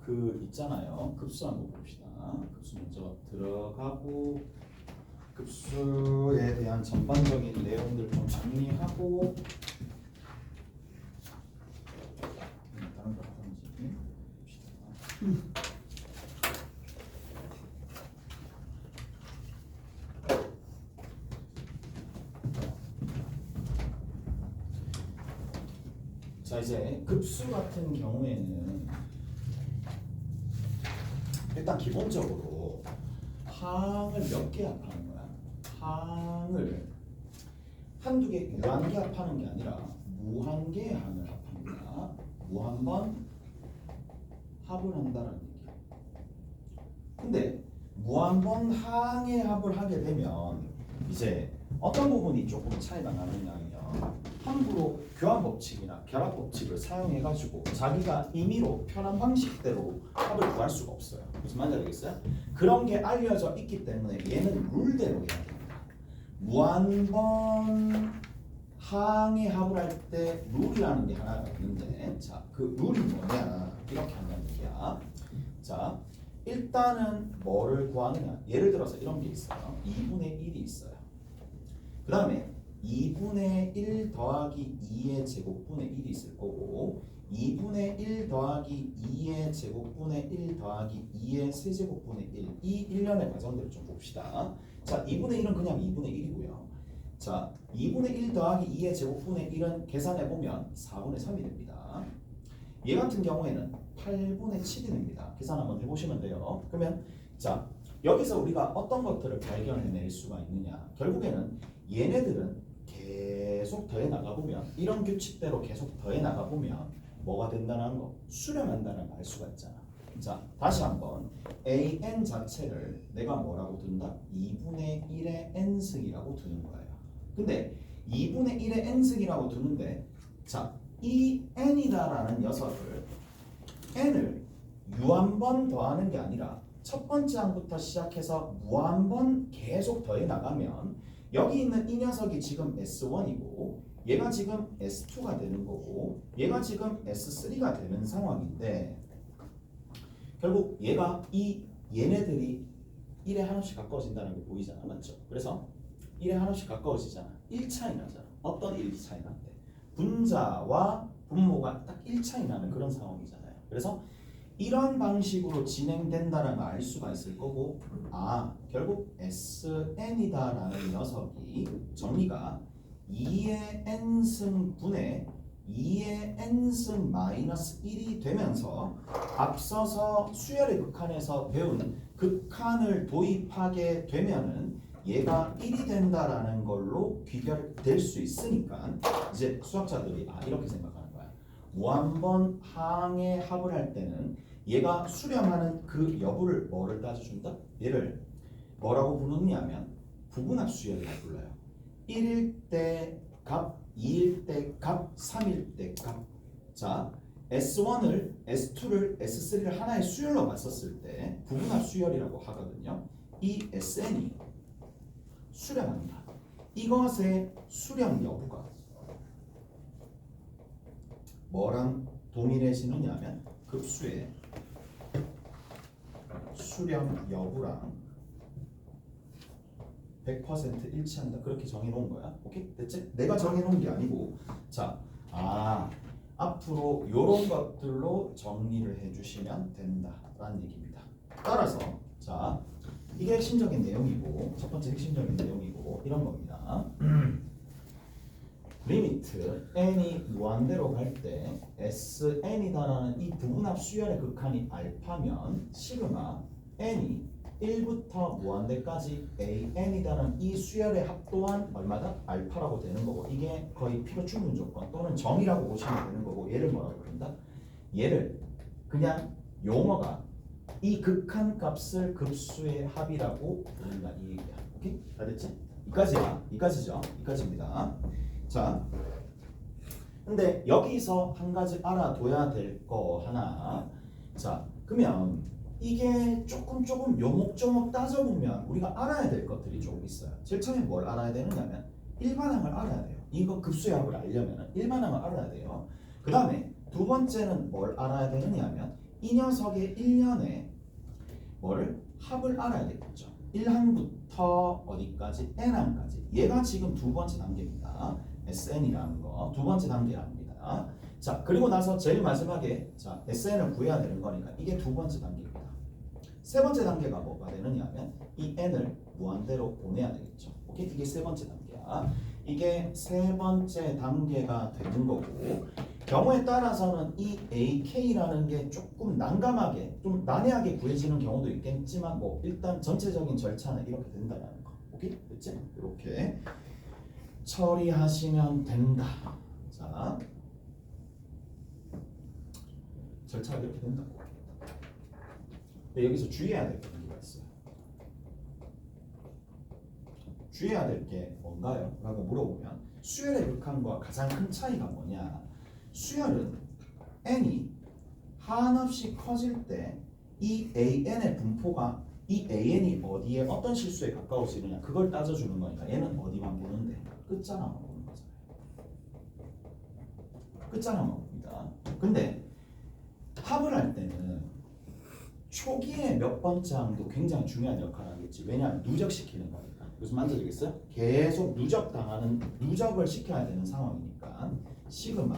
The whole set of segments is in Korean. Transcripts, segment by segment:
그 있잖아요. 급수 한번 봅시다. 급수 먼저 들어가고 급수에 대한 전반적인 내용들 좀 정리하고 다른 거 하든지 봅시다. 자, 이제 급수 같은 경우에는 일단 기본적으로 항을 몇 개 합하는 거야? 항을 한두 개, 유한개 합하는 게 아니라 무한개 항을 합합니다. 무한번 합을 한다라는 얘기야. 근데 무한번 항의 합을 하게 되면 이제 어떤 부분이 조금 차이가 나느냐면 함부로 교환 법칙이나 결합 법칙을 사용해 가지고 자기가 임의로 편한 방식대로 합을 구할 수가 없어요. 무슨 말인지 알겠어요? 그런 게 알려져 있기 때문에 얘는 룰대로 해야 됩니다. 무한번 항의 합을 할 때 룰이라는 게 하나가 있는데, 자, 그 룰이 뭐냐? 이렇게 한다는 얘기야. 자, 일단은 뭐를 구하느냐? 예를 들어서 이런 게 있어요. 2분의 1이 있어요. 그 다음에 2분의 1 더하기 2의 제곱분의 1이 있을 거고 2분의 1 더하기 2의 제곱분의 1 더하기 2의 세제곱분의 1 이 일련의 과정들을 좀 봅시다. 자, 2분의 1은 그냥 2분의 1이고요. 자, 2분의 1 더하기 2의 제곱분의 1은 계산해보면 4분의 3이 됩니다. 얘 같은 경우에는 8분의 7이 됩니다. 계산 한번 해보시면 돼요. 그러면 자, 여기서 우리가 어떤 것들을 발견해낼 수가 있느냐, 결국에는 얘네들은 계속 더해 나가보면 이런 규칙대로 계속 더해 나가보면 뭐가 된다는 거, 수렴한다는 걸 알 수가 있잖아. 자, 다시 한번 an 자체를 내가 뭐라고 둔다? 2분의 1의 n승이라고 두는 거예요. 근데 2분의 1의 n승이라고 두는데, 자, 이 n이다라는 녀석을 n을 유한번 더하는 게 아니라 첫 번째 항부터 시작해서 무한번 계속 더해 나가면 여기 있는 이 녀석이 지금 S1이고 얘가 지금 S2가 되는 거고 얘가 지금 S3가 되는 상황인데, 결국 얘가 얘네들이 1에 하나씩 가까워진다는 게 보이잖아. 맞죠? 그래서 1에 하나씩 가까워지잖아. 1 차이 나잖아. 어떤 1 차이 나는데? 분자와 분모가 딱 1 차이 나는 그런 상황이잖아요. 그래서 이런 방식으로 진행된다는 걸 알 수가 있을 거고, 아, 결국 SN이다라는 녀석이 정의가 2의 n승 분의 2의 n승 마이너스 1이 되면서 앞서서 수열의 극한에서 배운 극한을 도입하게 되면은 얘가 1이 된다라는 걸로 귀결될 수 있으니까 이제 수학자들이 이렇게 생각하는 거야. 무한번 항의 합을 할 때는 얘가 수렴하는 그 여부를 뭐를 따져준다? 얘를 뭐라고 부르느냐면 부분합 수열이라고 불러요. 1일 때 값, 2일 때 값, 3일 때 값. 자, S1을, S2를, S3를 하나의 수열로 봤었을 때 부분합 수열이라고 하거든요. 이 SN이 수렴합니다. 이것의 수렴 여부가 뭐랑 동일해지느냐면 급수의 수렴 여부랑 100% 일치한다. 그렇게 정해놓은 거야. 오케이? 됐지? 내가 정해놓은 게 아니고, 자, 앞으로 이런 것들로 정리를 해주시면 된다라는 얘기입니다. 따라서 자, 이게 핵심적인 내용이고, 첫 번째 핵심적인 내용이고 이런 겁니다. 리미트 n이 무한대로 갈 때 SN이다라는 이 부분합 수열의 극한이 알파면 시그마 n이 1부터 무한대까지 AN이다라는 이 수열의 합 또한 얼마다? 알파라고 되는 거고, 이게 거의 필요 충분 조건 또는 정의라고 보시면 되는 거고, 얘를 뭐라고 부른다? 얘를 그냥 용어가 이 극한 값을 급수의 합이라고 부른다 이 얘기야. 오케이? 다 됐지? 이까지야. 이까지죠? 이까지입니다. 자, 근데 여기서 한 가지 알아둬야 될 거 하나. 자, 그러면 이게 조금 요목조목 따져보면 우리가 알아야 될 것들이 조금 있어요. 제일 처음에 뭘 알아야 되느냐면 일반항을 알아야 돼요. 이거 급수의 합을 알려면 일반항을 알아야 돼요. 그 다음에 두 번째는 뭘 알아야 되느냐면 이 녀석의 1년에 뭐를 합을 알아야 되겠죠. 1항부터 어디까지? n항까지. 얘가 지금 두 번째 단계입니다. SN이라는 거 두 번째 단계랍니다. 자, 그리고 나서 제일 마지막에 자 SN을 구해야 되는 거니까 이게 두 번째 단계입니다. 세 번째 단계가 뭐가 되느냐 하면 이 n을 무한대로 보내야 되겠죠. 오케이? 이게 세 번째 단계야. 이게 세 번째 단계가 되는 거고 경우에 따라서는 이 AK라는 게 조금 난감하게 좀 난해하게 구해지는 경우도 있겠지만 뭐 일단 전체적인 절차는 이렇게 된다는 거. 오케이? 됐지? 이렇게 처리하시면 된다. 자, 절차가 이렇게 된다고. 근데 여기서 주의해야 될 게 있어요. 주의해야 될 게 뭔가요? 라고 물어보면 수열의 극한과 가장 큰 차이가 뭐냐? 수열은 n이 한없이 커질 때 이 an의 분포가 이 an이 어디에 어떤 실수에 가까워지느냐 그걸 따져주는 거니까 얘는 어디만 보는데 끝자락만 보는 거잖아요. 끝자락만 봅니다. 근데 합을 할 때는 초기에 몇 번째 항도 굉장히 중요한 역할을 하겠지. 왜냐하면 누적시키는 거니까. 그래서 만져주겠어요? 계속 누적을 시켜야 되는 상황이니까 시그마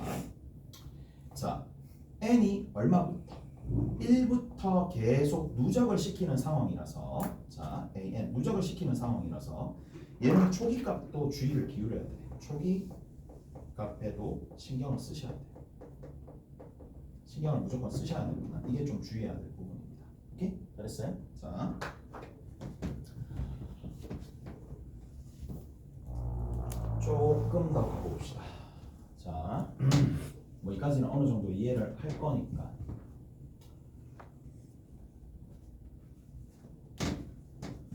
자 n이 얼마부터? 1부터 계속 누적을 시키는 상황이라서 자 an 누적을 시키는 상황이라서 얘는 초기 값도 주의를 기울여야 돼. 초기 값에도 신경을 쓰셔야 돼. 신경을 무조건 쓰셔야 되구나. 이게 좀 주의해야 될 부분입니다. 오케이? 잘했어요? 자 조금 더 가봅시다. 자, 뭐 여기까지는 어느 정도 이해를 할 거니까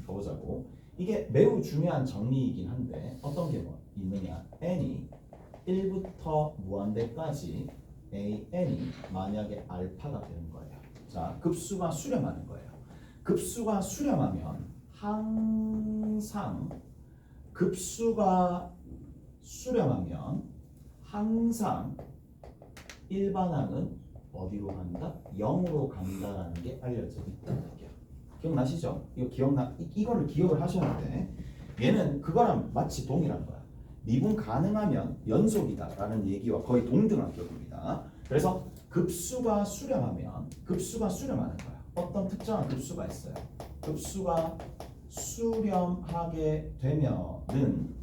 가보자고. 이게 매우 중요한 정리이긴 한데 어떤 게 뭐 있느냐? n이 1부터 무한대까지 an이 만약에 알파가 되는 거예요. 자, 급수가 수렴하는 거예요. 급수가 수렴하면 항상 급수가 수렴하면 항상 일반항은 어디로 간다? 0으로 간다라는 게 알려져 있다는 얘기야. 기억나시죠? 이거를 기억을 하셔야 돼. 얘는 그거랑 마치 동일한 거야. 미분 가능하면 연속이다라는 얘기와 거의 동등한 격입니다. 그래서 급수가 수렴하면 급수가 수렴하는 거야. 어떤 특정한 급수가 있어요. 급수가 수렴하게 되면은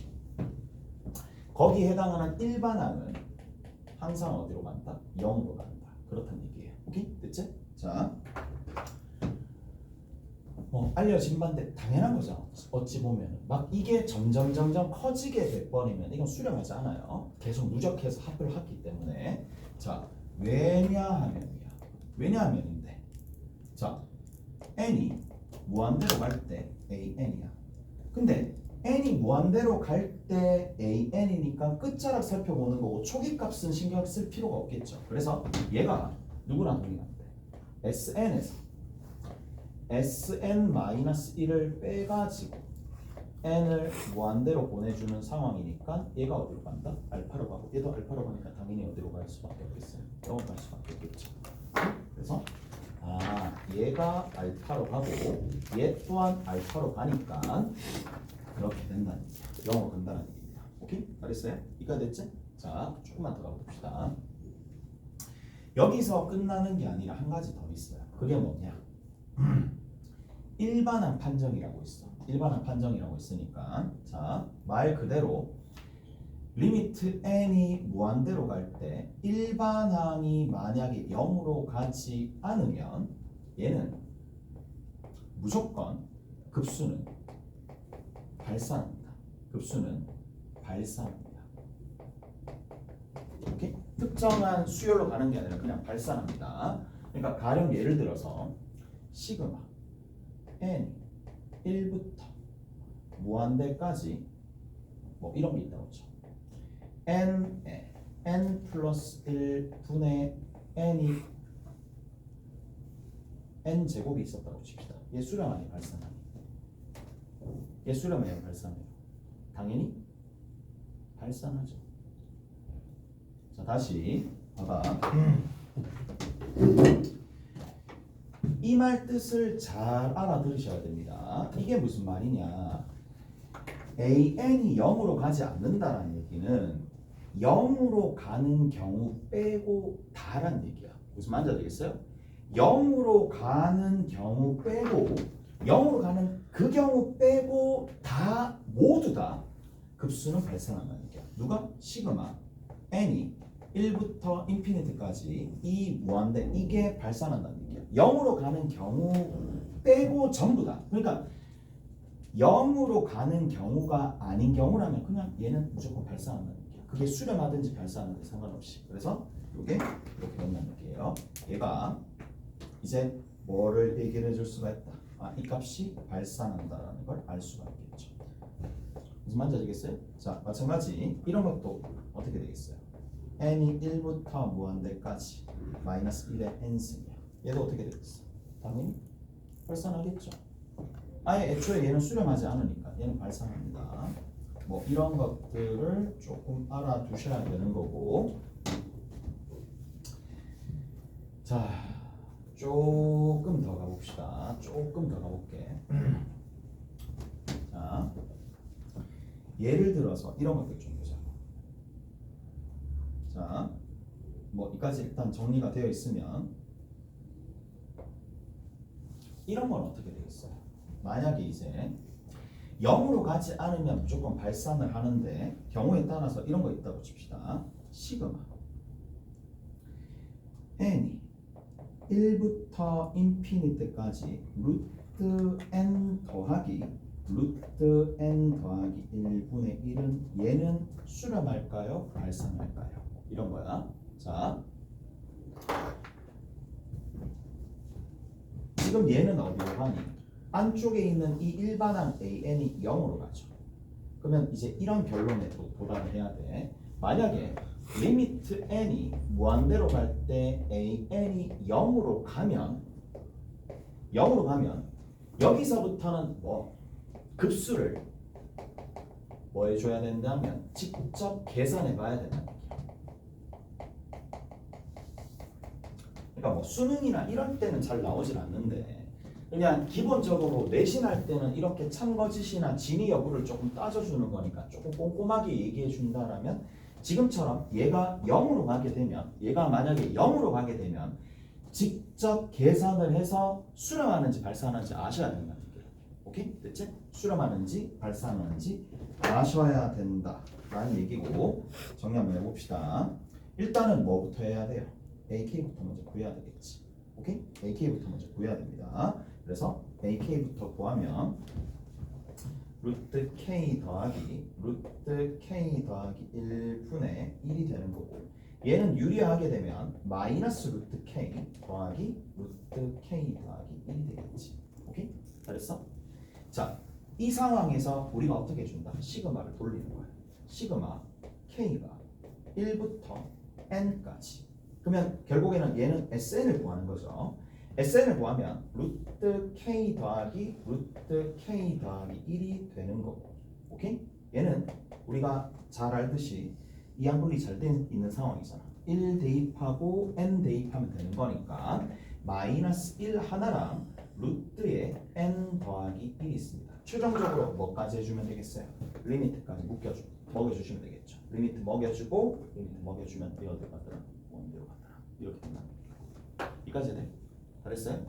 거기에 해당하는 일반항은 항상 어디로 간다? 0으로 간다. 그렇다는 얘기예요. 오케이? 됐지? 자, 알려진 바인데 당연한 거죠. 어찌 보면 막 이게 점점 커지게 돼버리면 이건 수렴하지 않아요. 계속 누적해서 합을 하기 때문에 자, 왜냐하면인데 자, n이 무한대로 갈 때 an이야. 근데 n이 무한대로 갈 때 an이니까 끝자락 살펴보는 거고 초기 값은 신경 쓸 필요가 없겠죠. 그래서 얘가 누구랑 동일한데 sn에서 sn-1을 빼가지고 n을 무한대로 보내주는 상황이니까 얘가 어디로 간다? 알파로 가고 얘도 알파로 가니까 당연히 어디로 갈 수밖에 없겠어요? 0으로 갈 수밖에 없겠죠. 그래서 얘가 알파로 가고 얘 또한 알파로 가니까 그렇게 된다는 얘기야. 0으로 간다는 얘기입니다. 오케이? 잘했어요? 이까지 됐지? 자, 조금만 더 가봅시다. 여기서 끝나는 게 아니라 한 가지 더 있어요. 그게 뭐냐? 일반항 판정이라고 있어. 일반항 판정이라고 있으니까 자, 말 그대로 리미트 n이 무한대로 갈 때 일반항이 만약에 0으로 가지 않으면 얘는 무조건 급수는 발산합니다. 급수는 발산합니다. 오케이? 특정한 수열로 가는 게 아니라 그냥 발산합니다. 그러니까 가령 예를 들어서 시그마 n 1부터 무한대까지 뭐 이런 게 있다고 했죠. n 플러스 1분의 n이 n 제곱이 있었다고 칩시다. 얘 수렴 아니에요, 발산 아니에요? 얘 수렴이에요, 발산이에요? 당연히 발산하죠. 자, 다시 봐봐. 이 말 뜻을 잘 알아들으셔야 됩니다. 이게 무슨 말이냐? AN이 0으로 가지 않는다는 얘기는 0으로 가는 경우 빼고 다라는 얘기야. 무슨 말인지 알겠어요? 0으로 가는 경우 빼고 0으로 가는 그 경우 빼고 다 모두 다 급수는 발생한다는 얘기야. 누가? 시그마 n이 1부터 인피니트까지 이 무한대 이게 발산한다는 얘기야. 0으로 가는 경우 빼고 전부 다. 그러니까 0으로 가는 경우가 아닌 경우라면 그냥 얘는 무조건 발산한다는 얘기야. 그게 수렴하든지 발산하든지 상관없이. 그래서 이게 이렇게 된다는 얘기예요. 얘가 이제 뭐를 얘기를 해줄 수가 있다. 이 값이 발산한다라는 걸 알 수가 있겠죠. 무슨 말인지 아시겠어요? 자, 마찬가지 이런 것도 어떻게 되겠어요? n이 1부터 무한대까지 마이너스 1의 n승이야. 얘도 어떻게 되겠어? 당연히 발산하겠죠. 아예 애초에 얘는 수렴하지 않으니까 얘는 발산합니다. 뭐 이런 것들을 조금 알아두셔야 되는 거고. 자, 조금 더 가봅시다. 조금 더 가볼게. 자, 예를 들어서 이런 것들 좀 보자. 자, 뭐 이까지 일단 정리가 되어 있으면 이런 건 어떻게 되겠어요? 만약에 이제 0으로 가지 않으면 무조건 발산을 하는데 경우에 따라서 이런 거 있다고 칩시다. 시그마 n이 1부터 인피니트까지 루트 n 더하기 루트 n 더하기 1분의 1은 얘는 수렴할까요? 발산할까요? 이런 거야. 자, 지금 얘는 어디로 가니? 안쪽에 있는 이 일반항 an이 0으로 가죠. 그러면 이제 이런 결론에 도달을 해야 돼. 만약에 리미트 n이 무한대로 갈 때 an이 0으로 가면 여기서부터는 뭐 급수를 뭐 해줘야 된다면 직접 계산해 봐야 된다는 얘기야. 그러니까 뭐 수능이나 이럴 때는 잘 나오질 않는데 그냥 기본적으로 내신할 때는 이렇게 참거짓이나 진위 여부를 조금 따져주는 거니까 조금 꼼꼼하게 얘기해 준다라면 지금처럼 얘가 0으로 가게 되면 얘가 만약에 0으로 가게 되면 직접 계산을 해서 수렴하는지 발산하는지 아셔야 된다는 얘기예요. 오케이? 됐지? 수렴하는지 발산하는지 아셔야 된다라는 얘기고 정리 한번 해봅시다. 일단은 뭐부터 해야 돼요? AK부터 먼저 구해야 되겠지. 오케이? AK부터 먼저 구해야 됩니다. 그래서 AK부터 구하면 루트 K 더하기 루트 K 더하기 1분의 1이 되는 거고 얘는 유리하게 되면 마이너스 루트 K 더하기 루트 K 더하기 1이 되겠지. 오케이? 잘했어? 자, 이 상황에서 우리가 어떻게 해준다? 시그마를 돌리는 거야. 시그마 K가 1부터 N까지. 그러면 결국에는 얘는 SN을 구하는 거죠. SN을 구하면 루트 K 더하기 루트 K 더하기 1이 되는 거고. 오케이? 얘는 우리가 잘 알듯이 이항분리 잘 돼 있는 상황이잖아. 1 대입하고 N 대입하면 되는 거니까 마이너스 1 하나랑 루트에 N 더하기 1이 있습니다. 최종적으로 뭐까지 해주면 되겠어요? 리미트까지 먹여주시면 되겠죠. 리미트 먹여주고 리미트 먹여주면 어디로 가더라? 원대로 가더라. 이렇게 된다. 여기까지 해야 돼? 잘했어요?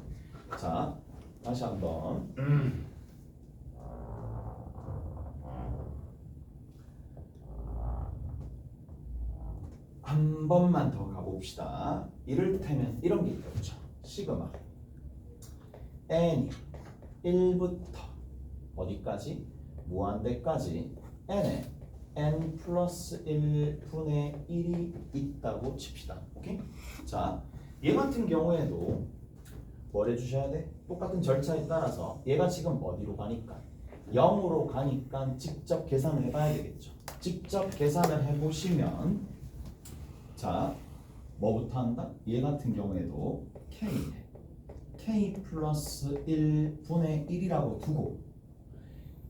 자, 다시 한번 한 번만 더 가봅시다. 이를테면 이런 게 있겠죠. 시그마 n이 1부터 어디까지? 무한대까지 n에 n 플러스 1분의 1이 있다고 칩시다. 오케이? 자, 얘 같은 경우에도 뭘 해주셔야 돼? 똑같은 절차에 따라서 얘가 지금 어디로 가니까 0으로 가니까 직접 계산을 해봐야 되겠죠. 직접 계산을 해보시면 자, 뭐부터 한다? 얘 같은 경우에도 K 플러스 1분의 1이라고 두고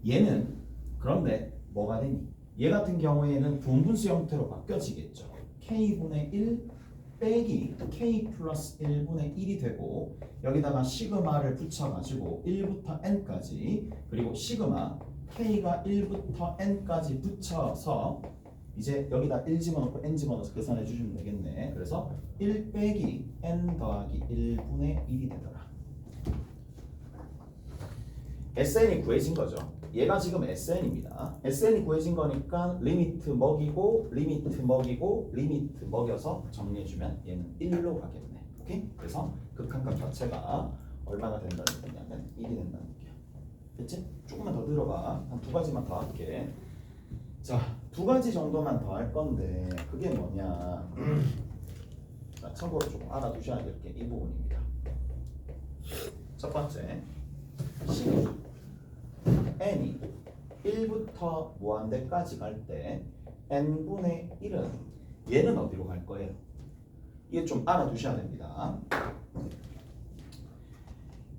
얘는 그런데 뭐가 되니? 얘 같은 경우에는 분분수 형태로 바뀌어지겠죠. K분의 1 빼기 k 플러스 1분의 1이 되고 여기다가 시그마를 붙여가지고 1부터 n까지 그리고 시그마 k가 1부터 n까지 붙여서 이제 여기다 1 집어넣고 n 집어넣어서 계산해 주시면 되겠네. 그래서 1 빼기 n 더하기 1분의 1이 되더라. SN이 구해진 거죠. 얘가 지금 SN입니다. SN이 구해진 거니까 리미트 먹이고 리미트 먹이고 리미트 먹여서 정리해주면 얘는 1로 가겠네. 오케이? 그래서 극한값 자체가 얼마나 된다는 거냐면 1이 된다는 얘기야. 됐지? 조금만 더 들어봐. 한 두 가지만 더 할게. 자, 두 가지 정도만 더 할 건데 그게 뭐냐? 자, 참고로 조금 알아두셔야 될 게 이 부분입니다. 첫 번째, 식이 n이 1부터 무한대까지 갈 때 n분의 1은 얘는 어디로 갈 거예요? 이게 좀 알아두셔야 됩니다.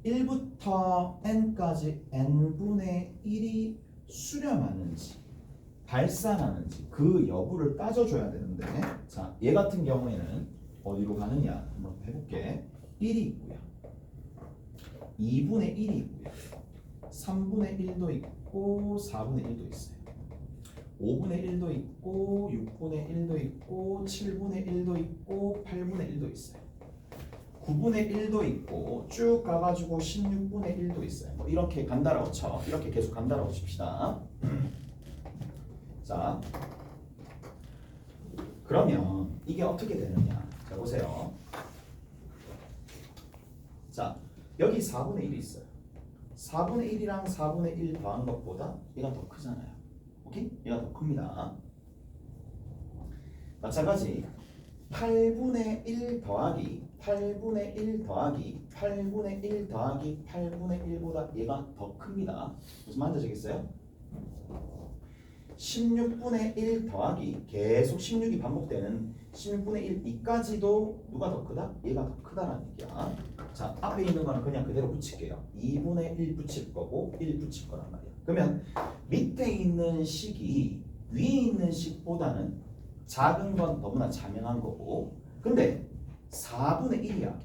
1부터 n까지 n분의 1이 수렴하는지 발산하는지 그 여부를 따져줘야 되는데 자, 얘 같은 경우에는 어디로 가느냐 한번 해볼게. 1이 있고요 2분의 1이 있고요 3분의 1도 있고 4분의 1도 있어요. 5분의 1도 있고 6분의 1도 있고 7분의 1도 있고 8분의 1도 있어요. 9분의 1도 있고 쭉 가가지고 16분의 1도 있어요. 뭐 이렇게 간다라고 쳐. 이렇게 계속 간다라고 칩시다. 자, 그러면 이게 어떻게 되느냐? 자, 보세요. 자, 여기 4분의 1이 있어요. 4분의 1이랑 4분의 1 더한 것보다 얘가 더 크잖아요. 오케이? 얘가 더 큽니다. 마찬가지 8분의 1 더하기 8분의 1 더하기 8분의 1 더하기 8분의 1보다 얘가 더 큽니다. 무슨 말인지 아시겠어요? 16분의 1 더하기 계속 16이 반복되는 16분의 1 이까지도 누가 더 크다? 얘가 더 크다라는 얘기야. 자, 앞에 있는 거는 그냥 그대로 붙일게요. 2분의 1 붙일 거고 1 붙일 거란 말이야. 그러면 밑에 있는 식이 위에 있는 식보다는 작은 건 너무나 자명한 거고 근데 4분의 1이야.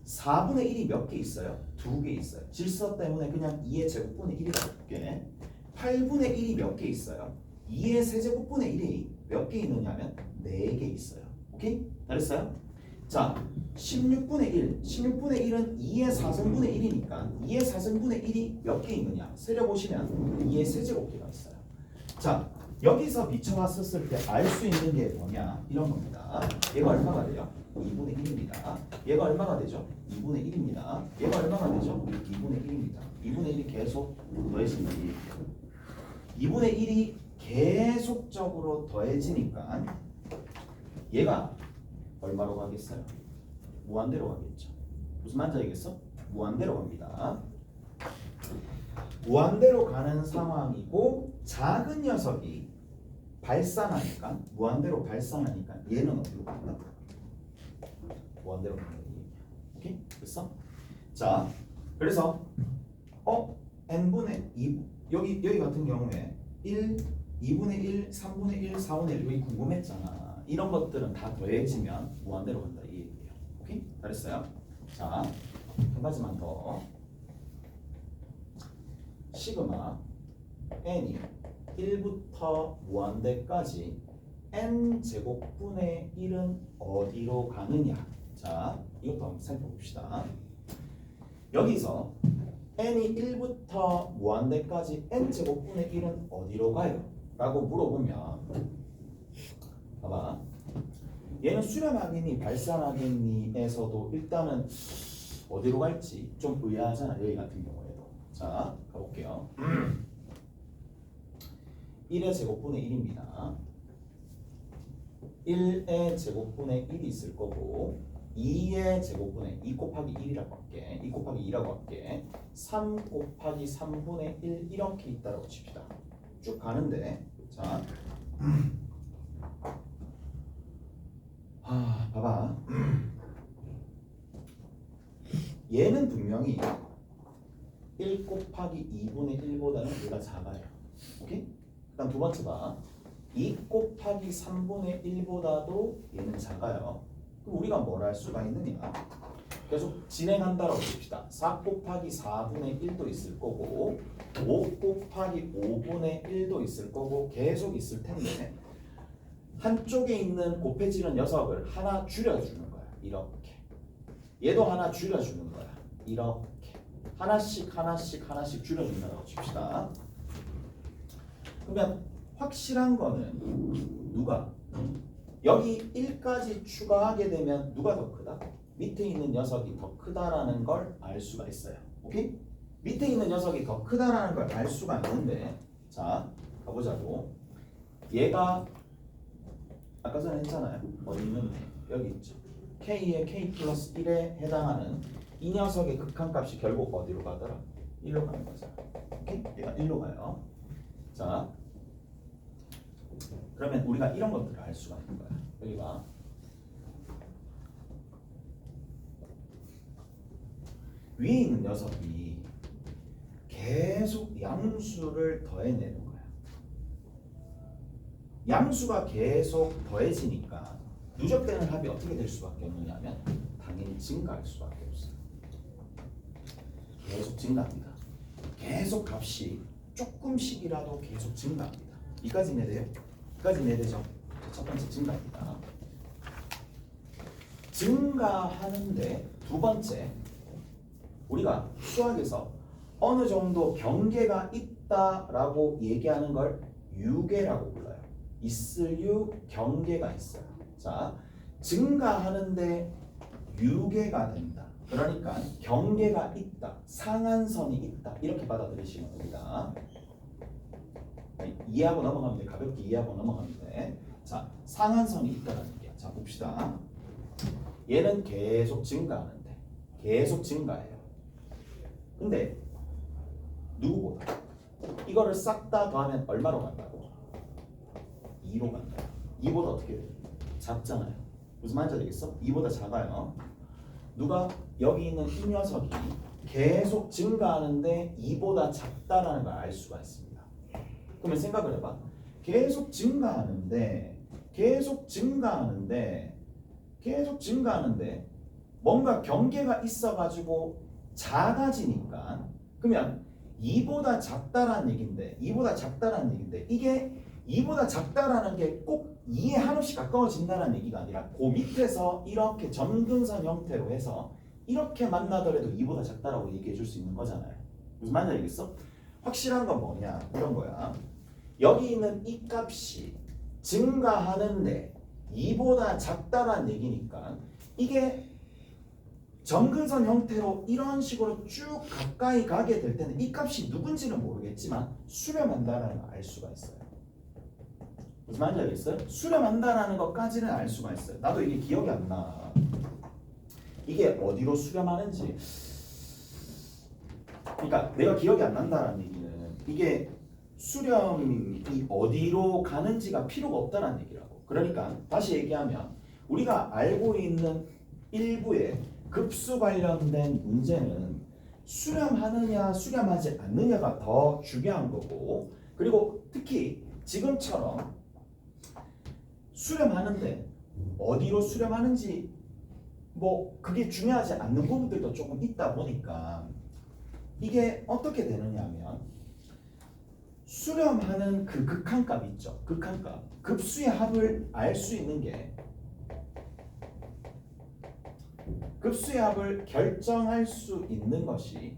4분의 1이 몇 개 있어요? 2개 있어요. 질서 때문에 그냥 2의 제곱분의 1이라고 볼게. 8분의 1이 몇 개 있어요? 2의 세제곱분의 1이 몇 개 있느냐면 4개 있어요. 오케이? 잘했어요? 자, 16분의 1. 16분의 1은 2의 4승분의 1이니까 2의 4승분의 1이 몇 개 있느냐? 세려보시면 2의 세제곱개가 있어요. 자, 여기서 비춰봤었을 때 알 수 있는 게 뭐냐? 이런 겁니다. 얘가 얼마가 돼요? 2분의 1입니다. 얘가 얼마가 되죠? 2분의 1입니다. 얘가 얼마가 되죠? 2분의 1입니다. 2분의 1이 계속 더해지는 2분의 1이 계속적으로 더해지니까 얘가 얼마로 가겠어요? 무한대로 가겠죠. 무슨 말인지 알겠어? 무한대로 갑니다. 무한대로 가는 상황이고 작은 녀석이 발산하니까 무한대로 발산하니까 얘는 어디로 간다? 무한대로 간다. 오케이? 됐어? 자, 그래서 n분의 2 여기 같은 경우에 1, 2분의 1, 3분의 1, 4분의 1 여기 궁금했잖아. 이런 것들은 다 더해지면 무한대로 간다 이 얘기예요. 오케이? 잘했어요? 자, 한 가지만 더. 시그마 n이 1부터 무한대까지 n 제곱분의 1은 어디로 가느냐? 자, 이것도 한번 살펴봅시다. 여기서 n이 1부터 무한대까지 n 제곱분의 1은 어디로 가요? 라고 물어보면 봐봐. 얘는 수렴하겠니 발산하겠니에서도 일단은 어디로 갈지 좀 의아하잖아. 여기 같은 경우에도. 자, 가볼게요. 1의 제곱분의 1입니다. 1의 제곱분의 1이 있을 거고 2의 제곱분의 2 곱하기 1이라고 할게. 2 곱하기 2라고 할게. 3 곱하기 3분의 1 이렇게 있다라고 칩시다. 쭉 가는데 자, 봐봐. 얘는 분명히 1 곱하기 2분의 1보다는 얘가 작아요. 오케이? 그다음 두 번째 봐. 2 곱하기 3분의 1보다도 얘는 작아요. 그럼 우리가 뭘 할 수가 있느냐? 계속 진행한다라고 봅시다. 4 곱하기 4분의 1도 있을 거고 5 곱하기 5분의 1도 있을 거고 계속 있을 텐데 한쪽에 있는 곱해지는 녀석을 하나 줄여주는 거야. 이렇게. 얘도 하나 줄여주는 거야. 이렇게. 하나씩 줄여준다고 칩시다. 그러면 확실한 거는 누가? 여기 1까지 추가하게 되면 누가 더 크다? 밑에 있는 녀석이 더 크다라는 걸 알 수가 있어요. 오케이? 밑에 있는 녀석이 더 크다라는 걸 알 수가 있는데 자, 가보자고. 얘가 아까 전에 했잖아요. 어디 있는데? 여기 있죠. K의 K 플러스 1에 해당하는 이 녀석의 극한값이 결국 어디로 가더라? 1로 가는 거죠. 오케이? 얘가 1로 가요. 자, 그러면 우리가 이런 것들을 알 수가 있는 거야. 여기 봐. 위에 있는 녀석이 계속 양수를 더해내는 거야. 양수가 계속 더해지니까 누적되는 합이 어떻게 될 수밖에 없느냐면 당연히 증가할 수밖에 없어요. 계속 증가합니다. 계속 값이 조금씩이라도 계속 증가합니다. 이까지 내려요? 이까지 내려죠? 첫 번째 증가입니다. 증가하는데 두 번째 우리가 수학에서 어느 정도 경계가 있다라고 얘기하는 걸 유계라고 불러요. 있을 유, 경계가 있어요. 자, 증가하는데 유계가 된다. 그러니까 경계가 있다, 상한선이 있다 이렇게 받아들이시면 됩니다. 이해하고 넘어가면 돼. 가볍게 이해하고 넘어가면 돼. 자, 상한선이 있다는 얘기야. 자, 봅시다. 얘는 계속 증가하는데 계속 증가해요. 근데 누구보다 이거를 싹 다 더하면 얼마로 간다고? 2로 간다. 2보다 어떻게 돼? 작잖아요. 무슨 말인지 알겠어? 2보다 작아요. 누가 여기 있는 이 녀석이 계속 증가하는데 2보다 작다라는 걸 알 수가 있습니다. 그러면 생각을 해봐. 계속 증가하는데 뭔가 경계가 있어가지고 작아지니까 그러면 2보다 작다라는 얘긴데 이게 2보다 작다라는 게 꼭 2에 한없이 가까워진다는 얘기가 아니라 그 밑에서 이렇게 점근선 형태로 해서 이렇게 만나더라도 2보다 작다라고 얘기해 줄 수 있는 거잖아요. 무슨 말인지 알겠어? 확실한 건 뭐냐 이런 거야. 여기 있는 이 값이 증가하는데 2보다 작다라는 얘기니까 이게 점근선 형태로 이런 식으로 쭉 가까이 가게 될 때는 이 값이 누군지는 모르겠지만 수렴한다라는 걸 알 수가 있어요. 무슨 말인지 알겠어요? 수렴한다라는 것까지는 알 수가 있어요. 나도 이게 기억이 안 나. 이게 어디로 수렴하는지. 그러니까 내가 기억이 안 난다라는 얘기는 이게 수렴이 어디로 가는지가 필요가 없다는 얘기라고. 그러니까 다시 얘기하면 우리가 알고 있는 일부의 급수 관련된 문제는 수렴하느냐 수렴하지 않느냐가 더 중요한 거고, 그리고 특히 지금처럼 수렴하는데 어디로 수렴하는지 뭐 그게 중요하지 않는 부분들도 조금 있다 보니까 이게 어떻게 되느냐 하면 수렴하는 그 극한값 있죠. 극한값. 급수의 합을 알 수 있는 게 급수의 합을 결정할 수 있는 것이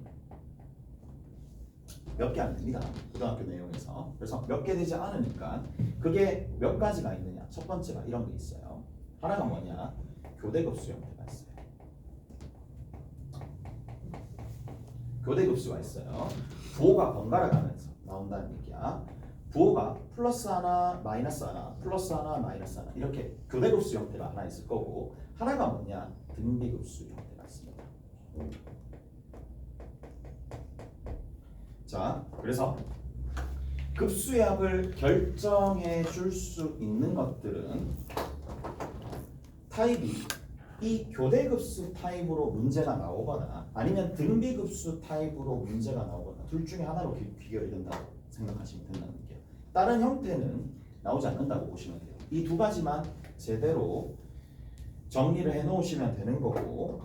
몇 개 안 됩니다. 고등학교 내용에서. 그래서 몇 개 되지 않으니까 그게 몇 가지가 있느냐. 첫 번째가 이런 게 있어요. 하나가 뭐냐. 교대급수 형태가 있어요. 교대급수가 있어요. 부호가 번갈아 가면서 나온다는 얘기야. 부호가 플러스 하나, 마이너스 하나, 플러스 하나, 마이너스 하나 이렇게 교대급수 형태가 하나 있을 거고, 하나가 뭐냐. 등비급수 형태가 있습니다. 자, 그래서 급수의 합을 결정해 줄 수 있는 것들은 타입이 이 교대급수 타입으로 문제가 나오거나 아니면 등비급수 타입으로 문제가 나오거나 둘 중에 하나로 귀결이 된다고 생각하시면 된다는 얘기예요. 다른 형태는 나오지 않는다고 보시면 돼요. 이 두 가지만 제대로 정리를 해 놓으시면 되는 거고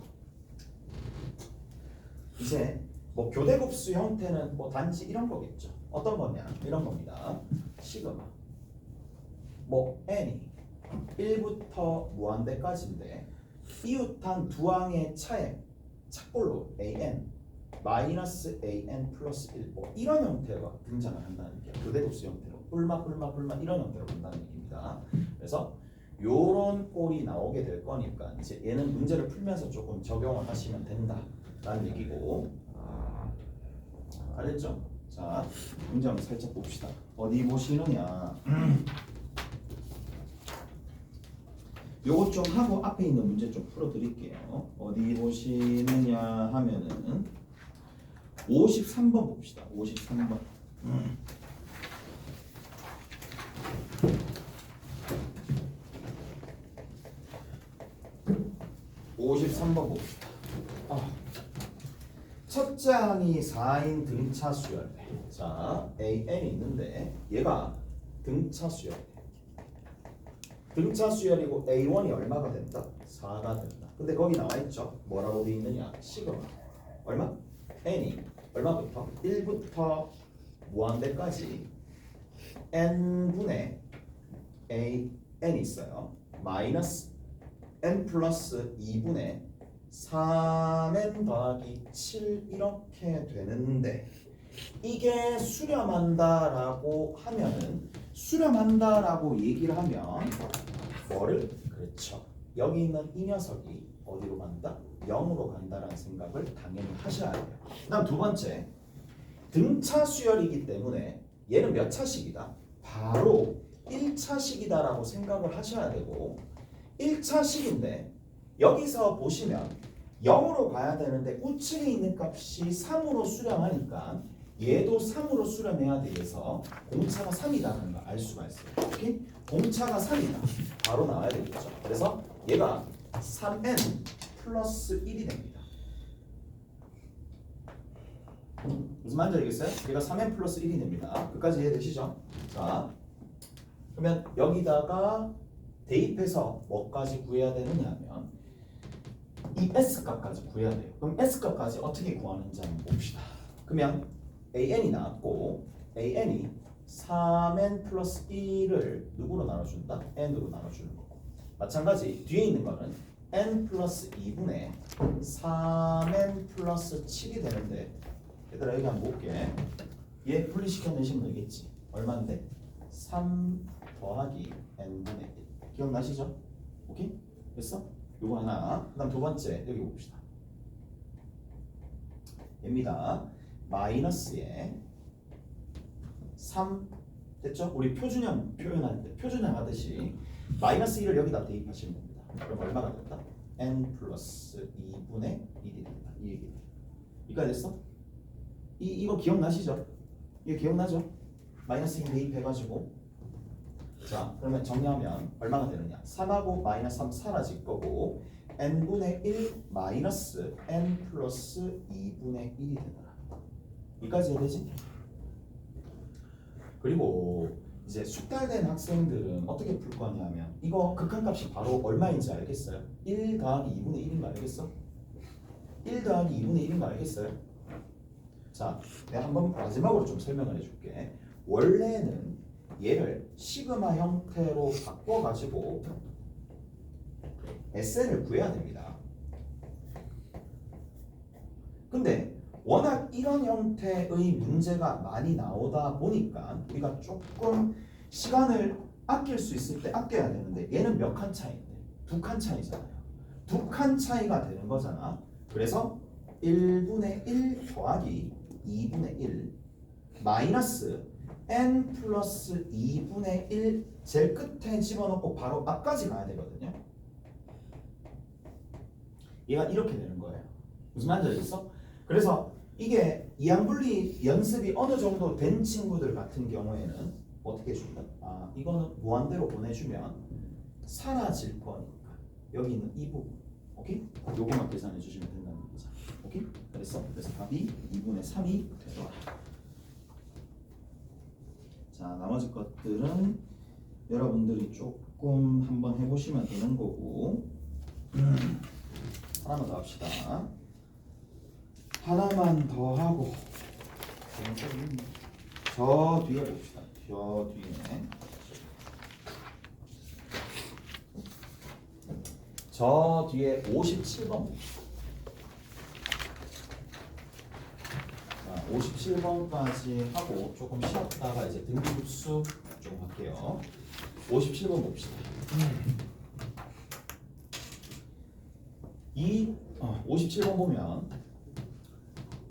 이제 뭐 교대급수 형태는 뭐 단지 이런 거겠죠. 어떤 거냐? 이런 겁니다. 시그마 뭐 n이 1부터 무한대까지인데 이웃한 두 항의 차의 착골로 an 마이너스 an 플러스 1 뭐 이런 형태가 등장을 한다는 게 교대급수 형태로 뿔마 이런 형태로 간다는 얘기입니다. 그래서 요런 꼴이 나오게 될 거니까 이제 얘는 문제를 풀면서 조금 적용을 하시면 된다라는 얘기고 알겠죠? 자 문제 한번 살짝 봅시다. 어디 보시느냐 요것 좀 하고 앞에 있는 문제 좀 풀어드릴게요. 어디 보시느냐 하면은 53번 봅시다. 53번. 53번 봅시다. 첫째 항이 4인 등차 수열. 자, AN이 있는데 얘가 등차 수열. 등차 수열이고 A1이 얼마가 된다? 4가 된다. 근데 거기 나와 있죠. 뭐라고 되어 있느냐? 시그마. 얼마? n이 얼마부터? 1부터 무한대까지 n분의 an이 있어요. 마이너스 n 플러스 2분의 3n 더하기 7 이렇게 되는데 이게 수렴한다라고 하면은 수렴한다라고 얘기를 하면 뭐를? 그렇죠. 여기 있는 이 녀석이 어디로 간다? 0으로 간다라는 생각을 당연히 하셔야 돼요. 그 다음 두 번째 등차 수열이기 때문에 얘는 몇 차식이다? 바로 1차식이다라고 생각을 하셔야 되고 1차식인데 여기서 보시면 0으로 가야 되는데 우측에 있는 값이 3으로 수렴하니까 얘도 3으로 수렴해야 돼서 공차가 3이다라는 걸 알 수가 있어요. 오케이? 공차가 3이다. 바로 나와야 되겠죠. 그래서 얘가 3n 플러스 1이 됩니다. 무슨 말인지 알겠어요? 얘가 3n 플러스 1이 됩니다. 끝까지 이해되시죠? 자, 그러면 여기다가 대입해서 뭐까지 구해야 되느냐 하면 이 S값까지 구해야 돼요. 그럼 S값까지 어떻게 구하는지 한번 봅시다. 그러면 AN이 나왔고 AN이 3n 플러스 1을 누구로 나눠준다? n으로 나눠주는 거고 마찬가지 뒤에 있는 거는 n 플러스 2분의 3n 플러스 7이 되는데 얘들아 여기 한번 볼게. 얘 분리시켜내시면 되겠지. 얼마인데? 3 더하기 n분의 1 기억나시죠? 오케이? 됐어? 요거 하나. 그 다음 두 번째 여기 봅시다. 얘입니다. 마이너스에 3 됐죠? 우리 표준형 표현할 때 표준형 하듯이 마이너스 1을 여기다 대입하시면 됩니다. 그럼 얼마가 됐다? n 플러스 2분의 1이 된다. 이 얘기예요. 이까지 됐어? 이거 기억나시죠? 이거 기억나죠? 마이너스 1 대입해가지고 자 그러면 정리하면 얼마가 되느냐? 3하고 마이너스 3 사라질 거고 n분의 1 마이너스 n 플러스 2분의 1이 되더라. 여기까지 해야 되지? 그리고 이제 숙달된 학생들은 어떻게 풀 거냐면 이거 극한값이 바로 얼마인지 알겠어요? 1 더하기 2분의 1인 거 알겠어? 1 더하기 2분의 1인 거 알겠어요? 자, 내가 한번 마지막으로 좀 설명을 해줄게. 원래는 얘를 시그마 형태로 바꿔가지고 SN을 구해야 됩니다. 근데 워낙 이런 형태의 문제가 많이 나오다 보니까 우리가 조금 시간을 아낄 수 있을 때 아껴야 되는데 얘는 몇 칸 차이인데? 2칸 차이잖아요. 2칸 차이가 되는 거잖아. 그래서 1분의 1 더하기 2분의 1 마이너스 n 플러스 2분의 1 제일 끝에 집어넣고 바로 앞까지 가야 되거든요. 얘가 이렇게 되는 거예요. 무슨 말인지 알겠어? 그래서 이게 이항분리 연습이 어느 정도 된 친구들 같은 경우에는 어떻게 해준다? 아 이거는 무한대로 보내주면 사라질 거니까 여기 있는 이 부분 오케이? 요거만 계산해 주시면 된다는 거죠. 오케이? 그래서 답이 2분의 3이 되더라. 자 나머지 것들은 여러분들이 조금 한번 해보시면 되는 거고 하나만 더 합시다. 하나만 더 하고 저 뒤에 봅시다. 저 뒤에 저 뒤에 57번 봅시다. 57번까지 하고 조금 쉬었다가 이제 등급수 조금 할게요. 57번 봅시다. 이 57번 보면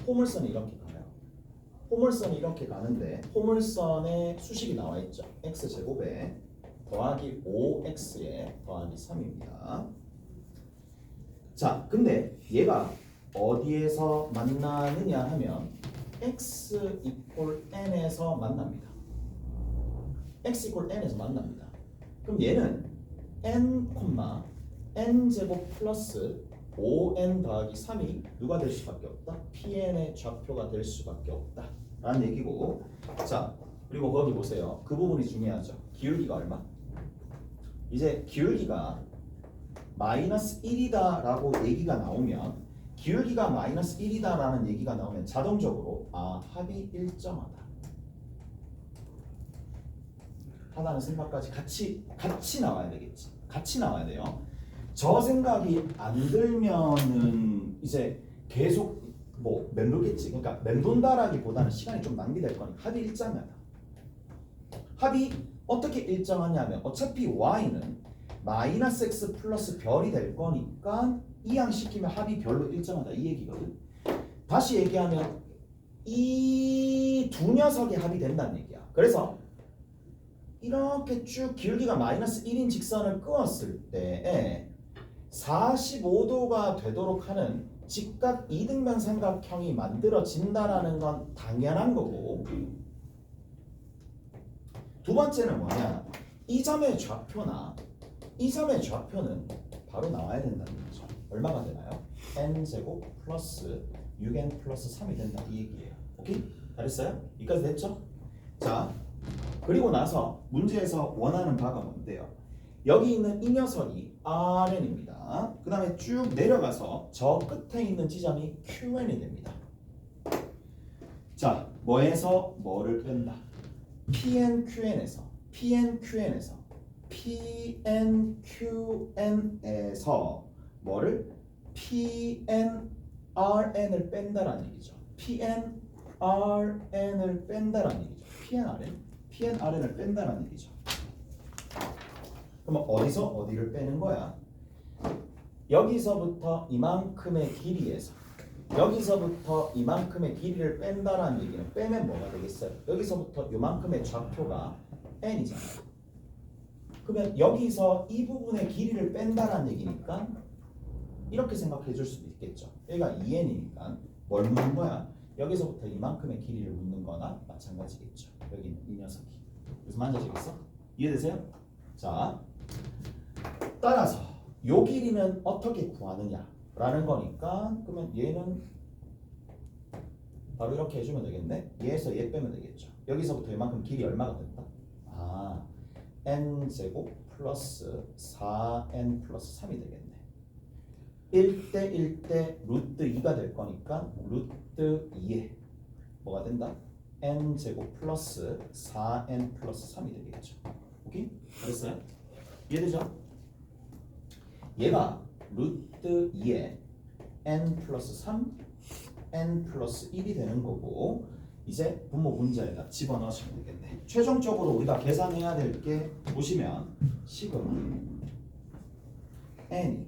포물선이 이렇게 가요. 포물선이 이렇게 가는데 포물선에 수식이 나와 있죠. x제곱에 더하기 5x에 더하기 3입니다. 자, 근데 얘가 어디에서 만나느냐 하면 x 이퀄 n에서 만납니다. x 이퀄 n에서 만납니다. 그럼 얘는 n, n 제곱 플러스 5n 더하기 3이 누가 될 수밖에 없다? pn의 좌표가 될 수밖에 없다 라는 얘기고, 자 그리고 거기 보세요. 그 부분이 중요하죠. 기울기가 얼마? 이제 기울기가 마이너스 1이다 라고 얘기가 나오면, 기울기가 마이너스 1이다 라는 얘기가 나오면 자동적으로 합이 일정하다 하다는 생각까지 같이 나와야 되겠지. 같이 나와야 돼요. 저 생각이 안 들면은 이제 계속 뭐 맴돌겠지. 그러니까 맴돈다라기보다는 시간이 좀 낭비될 거니까 합이 일정하다. 합이 어떻게 일정하냐면 어차피 y는 마이너스 x 플러스 별이 될 거니까 이항시키면 합이 별로 일정하다 이 얘기거든. 다시 얘기하면 이 두 녀석의 합이 된다는 얘기야. 그래서 이렇게 쭉 기울기가 마이너스 1인 직선을 그었을 때 45도가 되도록 하는 직각 이등변 삼각형이 만들어진다라는 건 당연한 거고, 두 번째는 뭐냐, 이 점의 좌표나 이 점의 좌표는 바로 나와야 된다는 거죠. 얼마가 되나요? n제곱 플러스 6n 플러스 3이 된다 이 얘기예요. 오케이? 잘했어요? 여기까지 됐죠? 자, 그리고 나서 문제에서 원하는 바가 뭔데요? 여기 있는 이 녀석이 RN입니다. 그 다음에 쭉 내려가서 저 끝에 있는 지점이 QN이 됩니다. 자, 뭐에서 뭐를 뺀다? PNQN에서 뭐를? PNRN을 뺀다라는 얘기죠. PNRN을 뺀다라는 얘기죠. PNRN을 뺀다라는 얘기죠. 그럼 어디서 어디를 빼는 거야? 여기서부터 이만큼의 길이에서 여기서부터 이만큼의 길이를 뺀다라는 얘기는 빼면 뭐가 되겠어요? 여기서부터 이만큼의 좌표가 n이잖아요. 그러면 여기서 이 부분의 길이를 뺀다라는 얘기니까 이렇게 생각해 줄 수도 있겠죠. 여기가 2n이니까 뭘 묻는 거야? 여기서부터 이만큼의 길이를 묻는 거나 마찬가지겠죠. 여기는 이 녀석이. 그래서 만져지겠어? 이해되세요? 자, 따라서 요 길이는 어떻게 구하느냐 라는 거니까, 그러면 얘는 바로 이렇게 해주면 되겠네. 얘에서 얘 빼면 되겠죠. 여기서부터 이만큼 길이 얼마가 됐다? n제곱 플러스 4n 플러스 3이 되겠네. 1대 1대 루트 2가 될 거니까 루트 2에 뭐가 된다? n제곱 플러스 4n 플러스 3이 되겠죠. 오케이? 됐어요? 이해되죠? 얘가 루트 2에 n 플러스 3, n 플러스 1이 되는 거고, 이제 분모 문제에다 집어넣으시면 되겠네. 최종적으로 우리가 계산해야 될 게 보시면 시그마 n이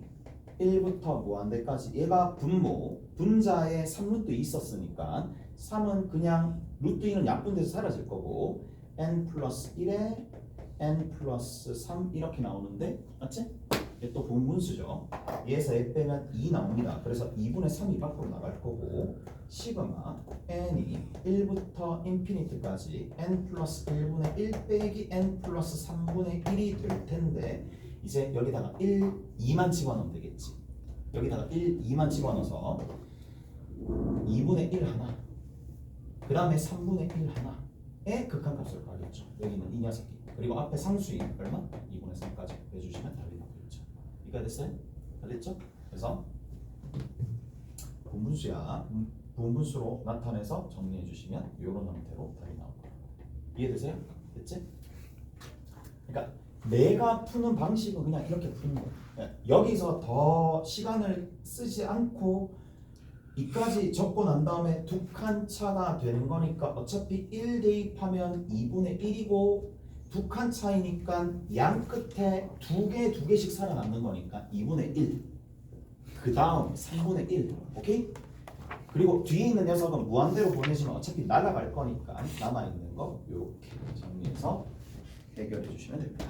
1부터 무한대까지, 얘가 분자에 3루트 있었으니까 3은 그냥 루트 2는 약분돼서 사라질 거고, n 플러스 1에 n 플러스 3 이렇게 나오는데, 맞지? 얘 또 분분수죠. 얘에서 얘 빼면 2 나옵니다. 그래서 2분의 3이 밖으로 나갈 거고, 시그마 n이 1부터 인피니트까지 n 플러스 1분의 1 빼기 n 플러스 3분의 1이 될 텐데, 이제 여기다가 2만 집어넣으면 되겠지. 여기다가 2만 집어넣어서 2분의 1 하나, 그 다음에 3분의 1 하나의 극한값을 구하겠죠. 여기는 이 녀석이. 그리고 앞에 상수인 얼마? 2분의 3까지 빼주시면 답이 나오겠죠. 이해가 됐어요? 알겠죠? 그래서 분분수야. 분분수로 나타내서 정리해 주시면 이런 형태로 답이 나올 거예요. 이해되세요? 됐지? 그러니까 내가 푸는 방식은 그냥 이렇게 푸는 거예요. 여기서 더 시간을 쓰지 않고 이까지 적고 난 다음에 두 칸 차가 되는 거니까 어차피 1 대입하면 2분의 1이고 두 칸 차이니까 양 끝에 두 개씩 살아남는 거니까 2분의 1. 그 다음 3분의 1. 오케이? 그리고 뒤에 있는 녀석은 무한대로 보내시면 어차피 날아갈 거니까 남아있는 거 이렇게 정리해서 해결해 주시면 됩니다.